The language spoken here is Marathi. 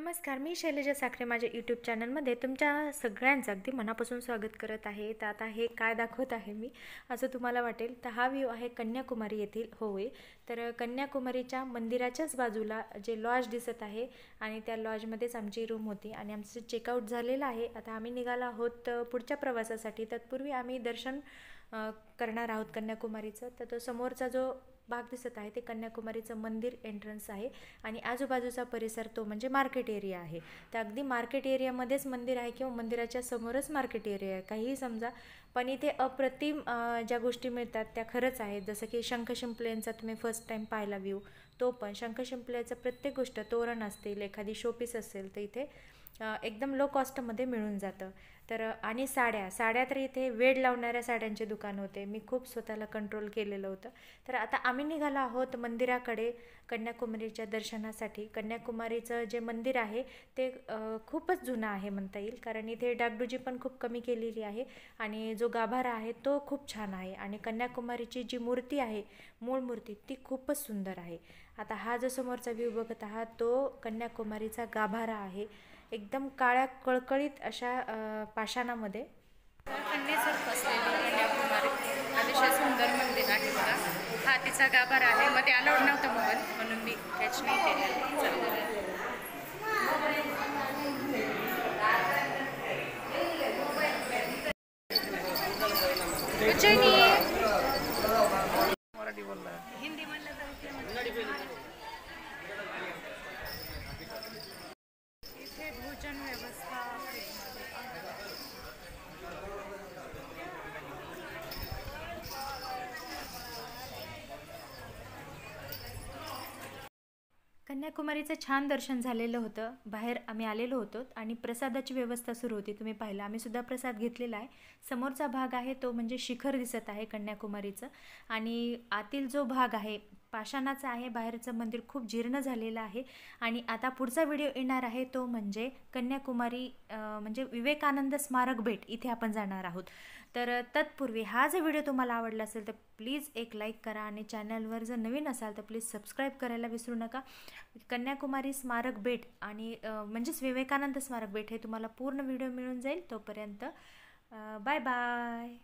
नमस्कार, मी शैलजा साखरे माझ्या यूट्यूब चॅनलमध्ये तुमच्या सगळ्यांचं अगदी मनापासून स्वागत करत आहे. तर आता हे काय दाखवत आहे मी असं तुम्हाला वाटेल, तर हा व्ह्यू आहे कन्याकुमारी येथील होय. तर कन्याकुमारीच्या मंदिराच्याच बाजूला जे लॉज दिसत आहे आणि त्या लॉजमध्येच आमची रूम होती आणि आमचं चेकआउट झालेलं आहे. आता आम्ही निघालो आहोत पुढच्या प्रवासासाठी. तत्पूर्वी आम्ही दर्शन करणार आहोत कन्याकुमारीचं. तर तो समोरचा जो भाग दिसत आहे ते कन्याकुमारीचं मंदिर एंट्रन्स आहे आणि आजूबाजूचा परिसर तो म्हणजे मार्केट एरिया आहे. तर अगदी मार्केट एरियामध्येच मंदिर आहे किंवा मंदिराच्या समोरच मार्केट एरिया आहे, काहीही समजा. पण इथे अप्रतिम ज्या गोष्टी मिळतात त्या खरंच आहेत. जसं की शंख शिंपल्यांचा तुम्ही फर्स्ट टाईम पाहिला व्ह्यू, तो पण शंख शिंपल्याचं प्रत्येक गोष्ट, तोरण असतील, एखादी शोपीस असेल तर इथे एकदम लो कॉस्टमध्ये मिळून जातं. तर आणि साड्या तर इथे वेड लावणाऱ्या साड्यांचे दुकान होते. मी खूप स्वतःला कंट्रोल केलेलं होतं. तर आता आम्ही निघालो आहोत मंदिराकडे कन्याकुमारीच्या दर्शनासाठी. कन्याकुमारीचं जे मंदिर आहे ते खूपच जुनं आहे म्हणता येईल, कारण इथे डागडुजी पण खूप कमी केलेली आहे आणि जो गाभारा आहे तो खूप छान आहे आणि कन्याकुमारीची जी मूर्ती आहे, मूळ मूर्ती, ती खूपच सुंदर आहे. आता हा जो समोरचा व्ह्यू बघत आहात तो कन्याकुमारीचा गाभारा आहे, एकदम काळ्या कळकळीत अशा पाषाणामध्ये. कन्यासारखं असलेली कन्याकुमारी अतिशय सुंदर मंदिर आहे बघा. हा तिचा गाभारा आहे. मध्ये अलाउड नव्हतं मोबाईल म्हणून मी कॅच नाही केलेलं. उज्जैनी हिंदी म्हणलं इथे भोजन व्यवस्था. कन्याकुमारीचं छान दर्शन झालेलं होतं. बाहेर आम्ही आलेलो होतो आणि प्रसादाची व्यवस्था सुरू होती, तुम्ही पाहिलं. आम्ही सुद्धा प्रसाद घेतलेला आहे. समोरचा भाग आहे तो म्हणजे शिखर दिसत आहे कन्याकुमारीचं आणि आतील जो भाग आहे पाषाणाचा आहे. बाहेरचं मंदिर खूप जीर्ण झालेलं आहे आणि आता पुढचा व्हिडिओ येणार आहे तो म्हणजे कन्याकुमारी म्हणजे विवेकानंद स्मारक भेट, इथे आपण जाणार आहोत. तर तत्पूर्वी हा जर व्हिडिओ तुम्हाला आवडला असेल तर प्लीज एक लाईक करा आणि चॅनलवर जर नवीन असाल तर प्लीज सबस्क्राईब करायला विसरू नका. कन्याकुमारी स्मारक भेट आणि म्हणजेच विवेकानंद स्मारक भेट हे तुम्हाला पूर्ण व्हिडिओ मिळून जाईल. तोपर्यंत बाय बाय.